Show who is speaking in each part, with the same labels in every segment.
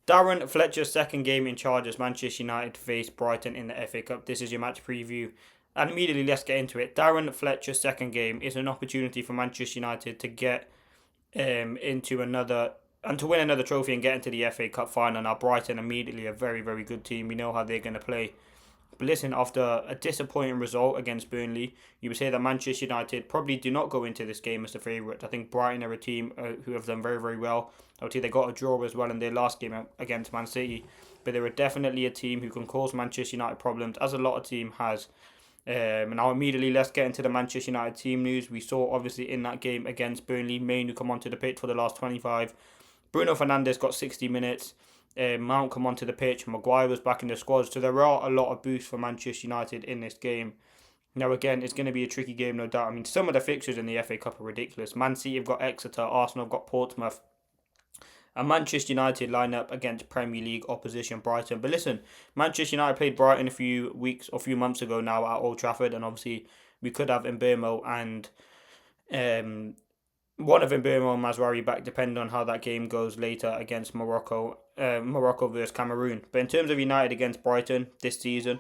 Speaker 1: Darren Fletcher's second game in charge as Manchester United face Brighton in the FA Cup. This is your match preview. And immediately let's get into it. Darren Fletcher's second game is an opportunity for Manchester United to get into another and to win another trophy and get into the FA Cup final. Now Brighton immediately a very, very good team. We know how they're going to play. But listen, after a disappointing result against Burnley, you would say that Manchester United probably do not go into this game as the favourite. I think Brighton are a team who have done very, very well. Obviously, they got a draw as well in their last game against Man City. But they were definitely a team who can cause Manchester United problems, as a lot of team has. Now immediately let's get into the Manchester United team news. We saw obviously in that game against Burnley, MAINOO come onto the pitch for the last 25. Bruno Fernandes got 60 minutes. Mount come onto the pitch. Maguire was back in the squad. So there are a lot of boosts for Manchester United in this game. Now again, it's going to be a tricky game, no doubt. I mean, some of the fixtures in the FA Cup are ridiculous. Man City have got Exeter, Arsenal have got Portsmouth. And Manchester United line up against Premier League opposition Brighton. But listen, Manchester United played Brighton a few weeks or few months ago now at Old Trafford, and obviously we could have Mbeumo and one of Mbeumo and Mazraoui back, depending on how that game goes later against Morocco. Morocco versus Cameroon. But in terms of United against Brighton this season,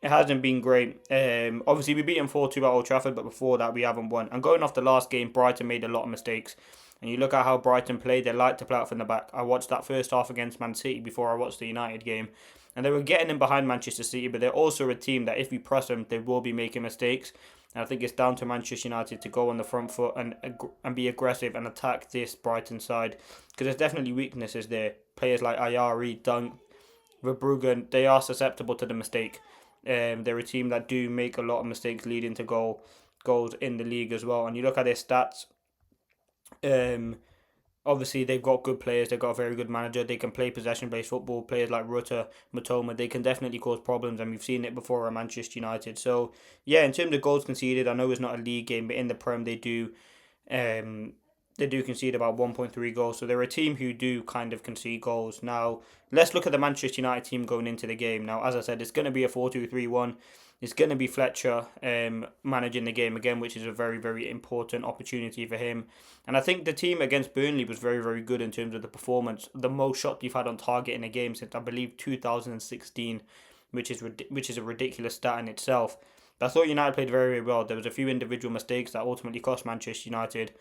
Speaker 1: it hasn't been great. Obviously, we beat them 4-2 at Old Trafford, but before that, we haven't won. And going off the last game, Brighton made a lot of mistakes. And you look at how Brighton played, they like to play out from the back. I watched that first half against Man City before I watched the United game. And they were getting in behind Manchester City, but they're also a team that if we press them, they will be making mistakes. And I think it's down to Manchester United to go on the front foot and be aggressive and attack this Brighton side. Because there's definitely weaknesses there. Players like Ayari, Dunk, Verbruggen, they are susceptible to the mistake. They're a team that do make a lot of mistakes leading to goals in the league as well. And you look at their stats. Obviously they've got good players, they've got a very good manager, they can play possession-based football. Players like Rutter, Matoma, they can definitely cause problems, and we've seen it before at Manchester United. So yeah, in terms of goals conceded, I know it's not a league game, but in the Prem they do concede about 1.3 goals. So they're a team who do kind of concede goals. Now let's look at the Manchester United team going into the game. Now as I said, it's going to be a 4-2-3-1. It's going to be Fletcher managing the game again, which is a very, very important opportunity for him. And I think the team against Burnley was very, very good in terms of the performance. The most shots you've had on target in a game since, I believe, 2016, which is a ridiculous stat in itself. But I thought United played very, very well. There was a few individual mistakes that ultimately cost Manchester United.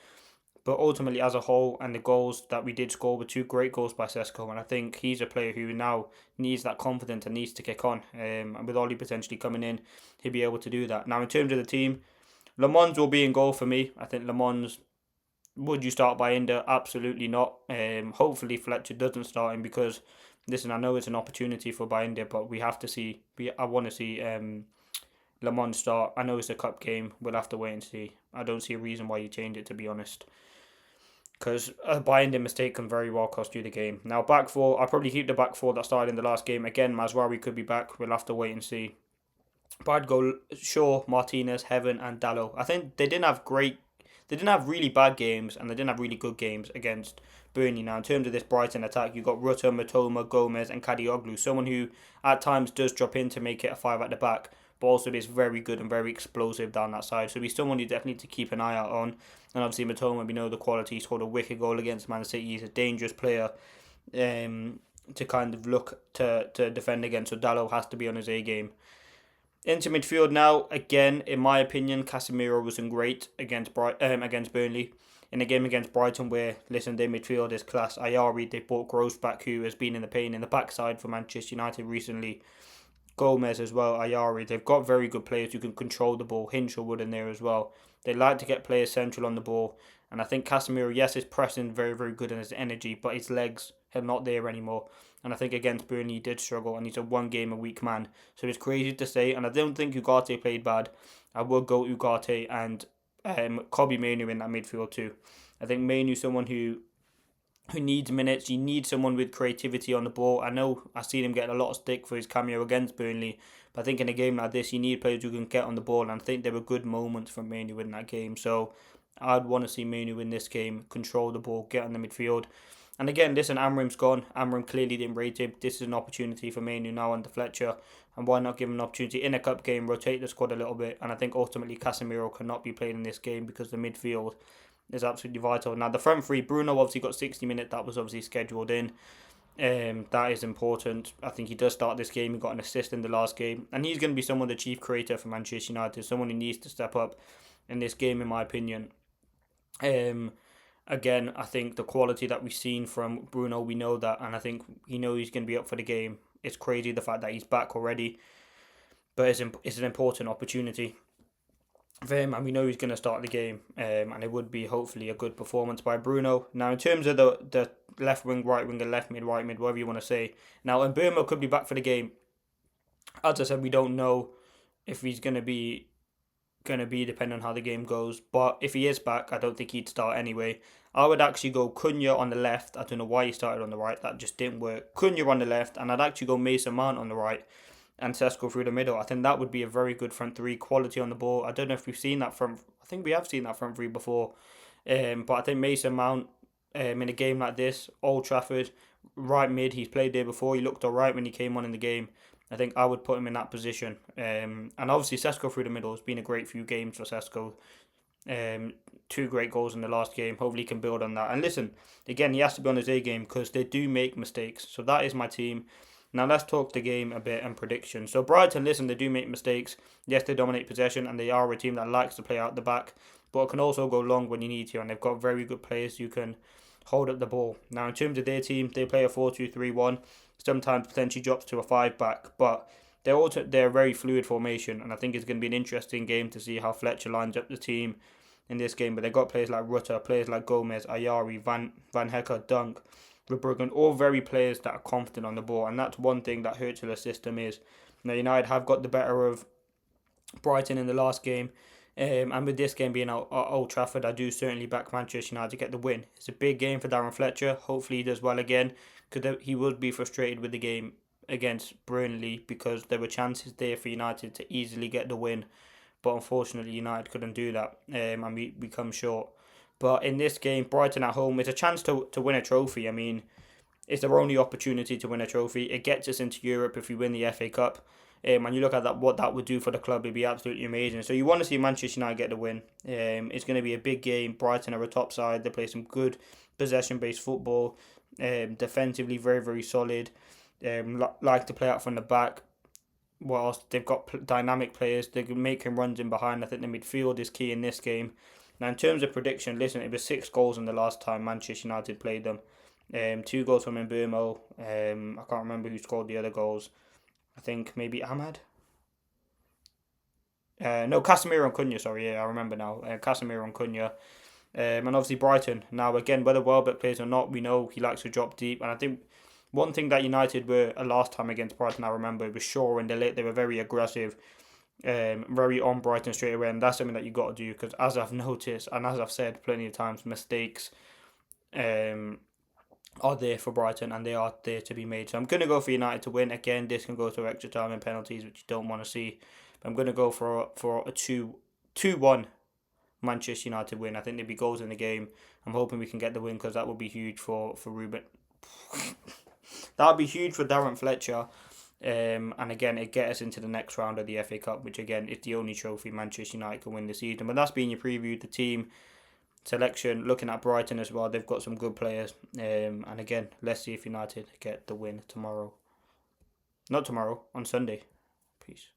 Speaker 1: But ultimately, as a whole, and the goals that we did score were two great goals by Sesko. And I think he's a player who now needs that confidence and needs to kick on. And with Ollie potentially coming in, he'll be able to do that. Now, in terms of the team, Le Mans will be in goal for me. I think Le Mans, would you start Binder? Absolutely not. Hopefully, Fletcher doesn't start him because, listen, I know it's an opportunity for Binder, but we have to see. I want to see Le Mans start. I know it's a cup game. We'll have to wait and see. I don't see a reason why you change it, to be honest. Because a binding mistake can very well cost you the game. Now, back four, I'll probably keep the back four that started in the last game. Again, Mazraoui could be back. We'll have to wait and see. But I'd go Shaw, Martinez, Heaven, and Dallo. I think they didn't have really bad games, and they didn't have really good games against Burnley. Now, in terms of this Brighton attack, you've got Rutter, Matoma, Gomez, and Kadioglu. Someone who, at times, does drop in to make it a five at the back, but also is very good and very explosive down that side. So he's someone you definitely need to keep an eye out on. And obviously Matoma, we know the quality. He scored a wicked goal against Man City. He's a dangerous player to kind of look to defend against. So Dallo has to be on his A game. Into midfield now, again, in my opinion, Casemiro wasn't great against Burnley. In a game against Brighton where, listen, their midfield is class. Ayari, they bought Gross back, who has been in the pain in the backside for Manchester United recently. Gomez as well, Ayari. They've got very good players who can control the ball. Hinshelwood in there as well. They like to get players central on the ball. And I think Casemiro, yes, his pressing very, very good in his energy, but his legs are not there anymore. And I think against Burnley he did struggle, and he's a one game a week man. So it's crazy to say, and I don't think Ugarte played bad. I would go Ugarte and Kobbie Mainoo in that midfield too. I think Mainoo someone who needs minutes. You need someone with creativity on the ball. I know I've seen him get a lot of stick for his cameo against Burnley, but I think in a game like this, you need players who can get on the ball, and I think there were good moments from Mainoo in that game. So I'd want to see Mainoo in this game, control the ball, get on the midfield. And again, listen, Amram's gone. Amram clearly didn't rate him. This is an opportunity for Mainoo now under Fletcher. And why not give him an opportunity in a cup game, rotate the squad a little bit. And I think ultimately Casemiro cannot be played in this game because the midfield is absolutely vital. Now, the front three, Bruno obviously got 60 minutes. That was obviously scheduled in. That is important. I think he does start this game. He got an assist in the last game, and he's going to be someone the chief creator for Manchester United. Someone who needs to step up in this game, in my opinion. Um, Again, I think the quality that we've seen from Bruno, we know that, and I think he's going to be up for the game. It's crazy the fact that he's back already, but it's an important opportunity for him, and we know he's going to start the game, and it would be hopefully a good performance by Bruno. Now, in terms of the left wing, right wing, and left mid, right mid, whatever you want to say, now, and Mbeumo could be back for the game. As I said, we don't know if he's going to be depending on how the game goes. But if he is back, I don't think he'd start anyway. I would actually go Cunha on the left. I don't know why he started on the right. That just didn't work. Cunha on the left, and I'd actually go Mason Mount on the right and Sesko through the middle. I think that would be a very good front three, quality on the ball. I don't know if we've seen that from. I think we have seen that front three before. But I think Mason Mount in a game like this, Old Trafford, right mid, he's played there before. He looked alright when he came on in the game. I think I would put him in that position. And obviously Sesko through the middle. It's been a great few games for Sesko. 2 great goals in the last game. Hopefully he can build on that. And listen, again, he has to be on his A game because they do make mistakes. So that is my team. Now let's talk the game a bit and prediction. So Brighton, listen, they do make mistakes. Yes, they dominate possession and they are a team that likes to play out the back, but it can also go long when you need to, and they've got very good players who can hold up the ball. Now in terms of their team, they play a 4-2-3-1. Sometimes potentially drops to a 5 back, but they're a very fluid formation, and I think it's going to be an interesting game to see how Fletcher lines up the team in this game. But they've got players like Rutter, players like Gomez, Ayari, Van Hecker, Dunk, Verbruggen, all very players that are confident on the ball, and that's one thing that Hurtela's system is. Now United have got the better of Brighton in the last game, and with this game being at Old Trafford, I do certainly back Manchester United to get the win. It's a big game for Darren Fletcher. Hopefully he does well again, because he would be frustrated with the game against Burnley because there were chances there for United to easily get the win, but unfortunately United couldn't do that, and we come short. But in this game, Brighton at home, it's a chance to win a trophy. I mean, it's their only opportunity to win a trophy. It gets us into Europe if we win the FA Cup. And you look at that, what that would do for the club, it'd be absolutely amazing. So you want to see Manchester United get the win. It's going to be a big game. Brighton are a top side. They play some good possession-based football. Defensively, very, very solid. Like to play out from the back. Whilst they've got dynamic players, they're making runs in behind. I think the midfield is key in this game. Now, in terms of prediction, listen, it was 6 goals in the last time Manchester United played them. 2 goals from Mbeumo. I can't remember who scored the other goals. I think maybe Ahmad. No, Casemiro and Cunha. Sorry, yeah, I remember now. Casemiro and Cunha. And obviously Brighton. Now again, whether Welbeck plays or not, we know he likes to drop deep. And I think one thing that United were last time against Brighton, I remember, was Shaw and they were very aggressive, very on Brighton straight away, and that's something that you got to do because, as I've noticed and as I've said plenty of times, mistakes are there for Brighton and they are there to be made. So I'm going to go for United to win. Again, this can go to extra time and penalties, which you don't want to see. But I'm going to go for a 2-1 Manchester United win. I think there'll be goals in the game. I'm hoping we can get the win because that would be huge for Ruben. That would be huge for Darren Fletcher. And again, it gets us into the next round of the FA Cup, which again is the only trophy Manchester United can win this season. But that's been your preview. The team selection, looking at Brighton as well, they've got some good players. And again, let's see if United get the win tomorrow. Not tomorrow, on Sunday. Peace.